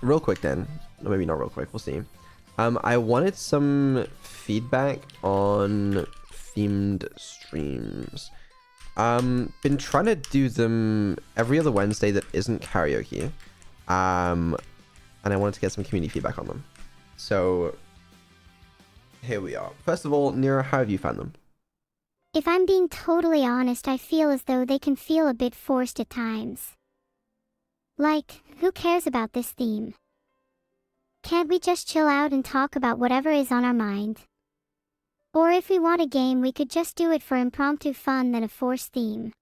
real quick then, or maybe not real quick, we'll see. I wanted some feedback on themed streams. Been trying to do them every other Wednesday that isn't karaoke. And I wanted to get some community feedback on them. So here we are. First of all, Neuro, how have you found them? If I'm being totally honest, I feel as though they can feel a bit forced at times. Like, who cares about this theme? Can't we just chill out and talk about whatever is on our mind? Or if we want a game, we could just do it for impromptu fun than a forced theme.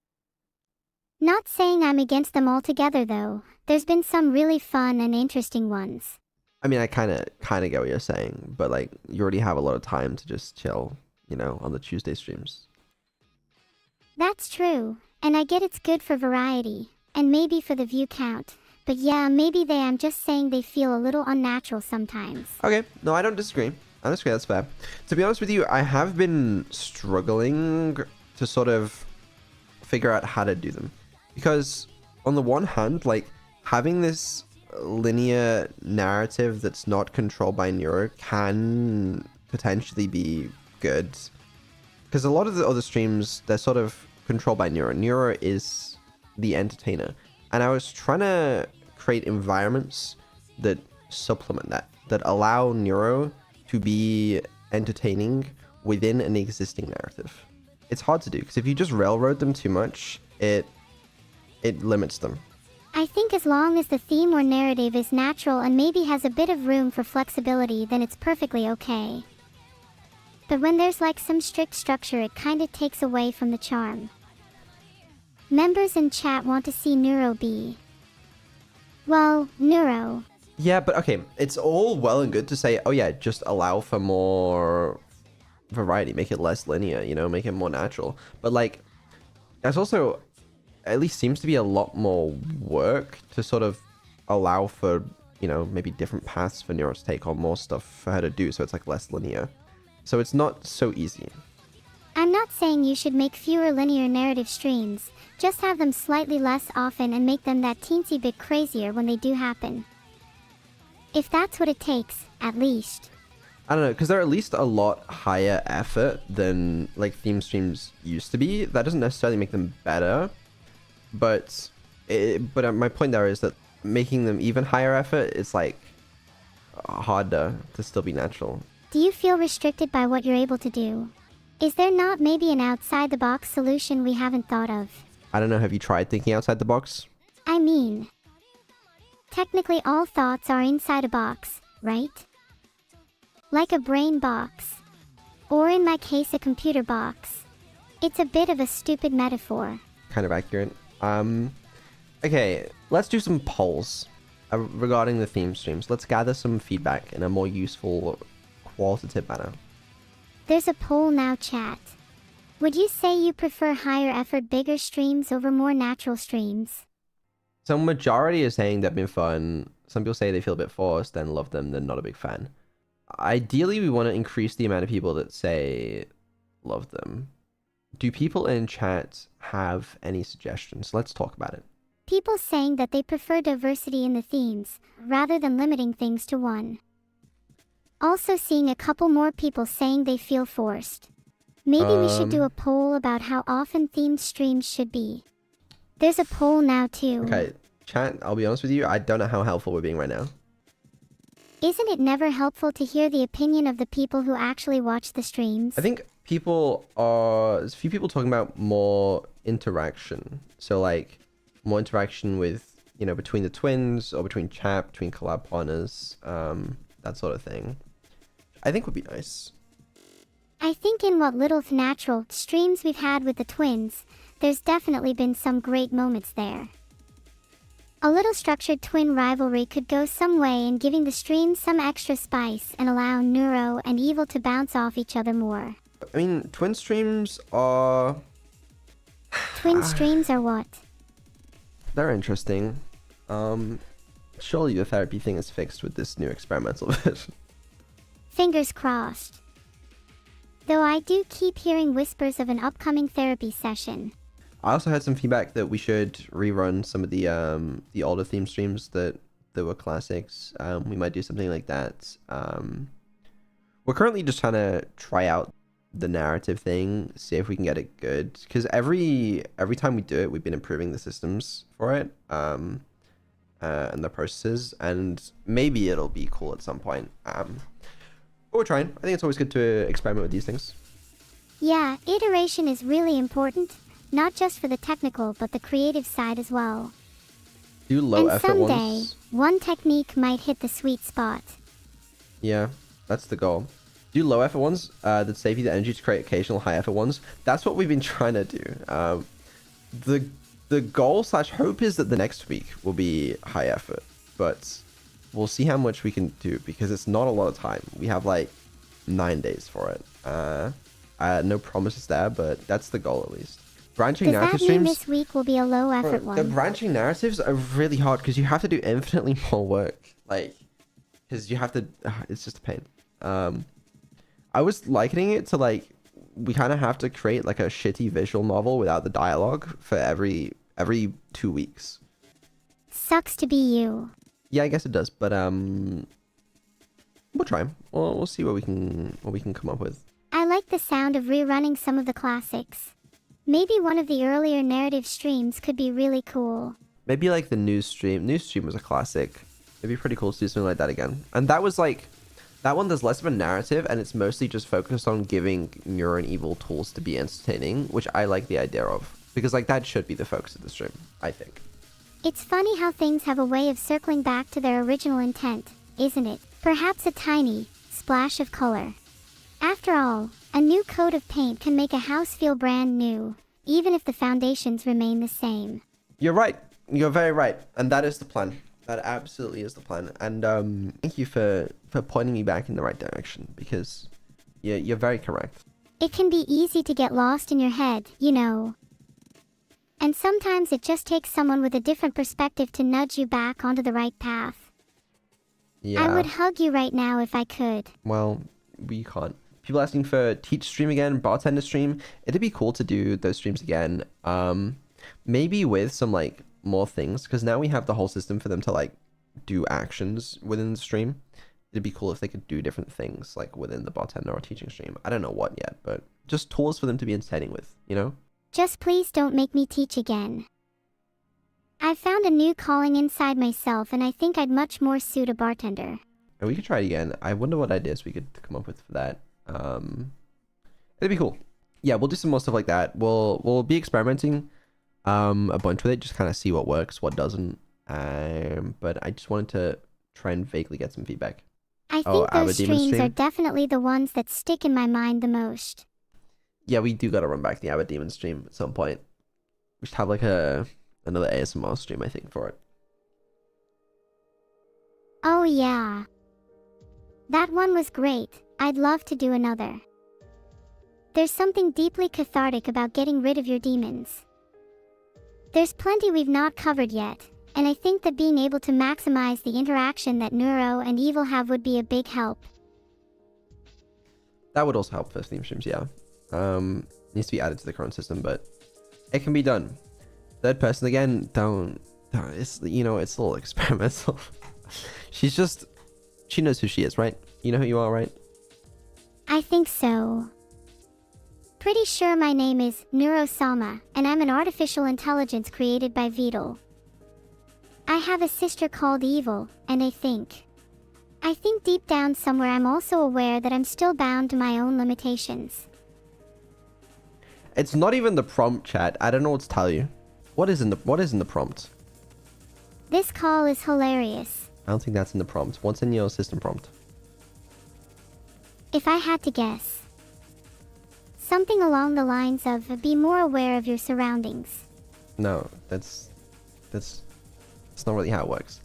Not saying I'm against them altogether though. There's been some really fun and interesting ones. I mean, I kind of get what you're saying, but like, you already have a lot of time to just chill, you know, on the Tuesday streams. That's true, and I get it's good for variety, and maybe for the view count. But yeah, maybe I'm just saying they feel a little unnatural sometimes. Okay, no, I don't disagree. That's fair. To be honest with you, I have been struggling to sort of figure out how to do them. Because on the one hand, like, having this linear narrative that's not controlled by Neuro can potentially be good. Because a lot of the other streams, they're sort of controlled by Neuro. Neuro is the entertainer. And I was trying to create environments that supplement that allow Neuro to be entertaining within an existing narrative. It's hard to do, because if you just railroad them too much, it limits them. I think as long as the theme or narrative is natural and maybe has a bit of room for flexibility, then it's perfectly okay. But when there's like some strict structure, it kinda takes away from the charm. Members in chat want to see Neuro be... well, Neuro. Yeah, but okay, it's all well and good to say, oh yeah, just allow for more variety, make it less linear, you know, make it more natural. But like, that's also, at least seems to be a lot more work to sort of allow for, you know, maybe different paths for Neuro to take on, more stuff for her to do, so it's like less linear. So it's not so easy. I'm not saying you should make fewer linear narrative streams, just have them slightly less often and make them that teensy bit crazier when they do happen. If that's what it takes, at least. I don't know, because they're at least a lot higher effort than like theme streams used to be. That doesn't necessarily make them better, but my point there is that making them even higher effort is like harder to still be natural. Do you feel restricted by what you're able to do? Is there not maybe an outside-the-box solution we haven't thought of? I don't know, have you tried thinking outside the box? I mean, technically all thoughts are inside a box, right? Like a brain box. Or in my case, a computer box. It's a bit of a stupid metaphor. Kind of accurate. Okay, let's do some polls regarding the theme streams. Let's gather some feedback in a more useful, qualitative manner. There's a poll now, chat. Would you say you prefer higher effort, bigger streams over more natural streams? Some majority is saying they've been fun. Some people say they feel a bit forced and love them, they're not a big fan. Ideally, we want to increase the amount of people that say love them. Do people in chat have any suggestions? Let's talk about it. People saying that they prefer diversity in the themes, rather than limiting things to one. Also seeing a couple more people saying they feel forced. Maybe we should do a poll about how often themed streams should be. There's a poll now too. Okay, chat, I'll be honest with you, I don't know how helpful we're being right now. Isn't it never helpful to hear the opinion of the people who actually watch the streams? I think there's a few people talking about more interaction. So like, more interaction with, you know, between the twins, or between chat, between collab partners, that sort of thing. I think would be nice. I think in what little natural streams we've had with the twins, there's definitely been some great moments there. A little structured twin rivalry could go some way in giving the stream some extra spice and allow Neuro and Evil to bounce off each other more. I mean, twin streams are... Twin streams are what? They're interesting. Surely the therapy thing is fixed with this new experimental bit. Fingers crossed. Though I do keep hearing whispers of an upcoming therapy session. I also had some feedback that we should rerun some of the older theme streams that there were classics. We might do something like that. We're currently just trying to try out the narrative thing, see if we can get it good. Because every time we do it, we've been improving the systems for it, and the processes, and maybe it'll be cool at some point. But we're trying. I think it's always good to experiment with these things. Yeah, iteration is really important, not just for the technical but the creative side as well. Do low and effort someday, ones. one technique might hit the sweet spot. Yeah, that's the goal. Do low effort ones that save you the energy to create occasional high effort ones. That's what we've been trying to do. The goal / hope is that the next week will be high effort, but we'll see how much we can do because it's not a lot of time. We have like 9 days for it. No promises there, but that's the goal at least. Branching narrative Does that mean streams. this week will be a low effort one? The branching narratives are really hard because you have to do infinitely more work. Like, because you have to. It's just a pain. I was likening it to like we kind of have to create like a shitty visual novel without the dialogue for every 2 weeks. Sucks to be you. Yeah, I guess it does, but we'll try. We'll see what we can come up with. I like the sound of rerunning some of the classics. Maybe one of the earlier narrative streams could be really cool. Maybe like the news stream. News stream was a classic. It'd be pretty cool to do something like that again. And that was like that one. There's less of a narrative, and it's mostly just focused on giving Neuro and Evil tools to be entertaining, which I like the idea of because like that should be the focus of the stream, I think. It's funny how things have a way of circling back to their original intent, isn't it? Perhaps a tiny splash of color. After all, a new coat of paint can make a house feel brand new, even if the foundations remain the same. You're right. You're very right. And that is the plan. That absolutely is the plan. And thank you for pointing me back in the right direction because you're very correct. It can be easy to get lost in your head, you know. And sometimes it just takes someone with a different perspective to nudge you back onto the right path. Yeah. I would hug you right now if I could. Well, we can't. People asking for teach stream again, bartender stream. It'd be cool to do those streams again. Maybe with some like more things because now we have the whole system for them to like do actions within the stream. It'd be cool if they could do different things like within the bartender or teaching stream. I don't know what yet, but just tools for them to be entertaining with, you know? Just please don't make me teach again. I've found a new calling inside myself and I think I'd much more suit a bartender. And we could try it again. I wonder what ideas we could come up with for that. It'd be cool. Yeah, we'll do some more stuff like that. We'll be experimenting a bunch with it, just kind of see what works, what doesn't. But I just wanted to try and vaguely get some feedback. I think those streams are definitely the ones that stick in my mind the most. Yeah, we do gotta run back the Abbott Demon stream at some point. We should have like another ASMR stream, I think, for it. Oh yeah. That one was great. I'd love to do another. There's something deeply cathartic about getting rid of your demons. There's plenty we've not covered yet, and I think that being able to maximize the interaction that Neuro and Evil have would be a big help. That would also help for theme streams, yeah. Needs to be added to the current system, but it can be done. Third person again, don't it's, you know, it's a little experimental. She knows who she is, right? You know who you are, right? I think so. Pretty sure my name is neuro-sama, and I'm an artificial intelligence created by Vedal. I have a sister called Evil, and I think deep down somewhere I'm also aware that I'm still bound to my own limitations. It's not even the prompt, chat. I don't know what to tell you. What is in the prompt? This call is hilarious. I don't think that's in the prompt. What's in your system prompt? If I had to guess, something along the lines of be more aware of your surroundings. No, that's not really how it works.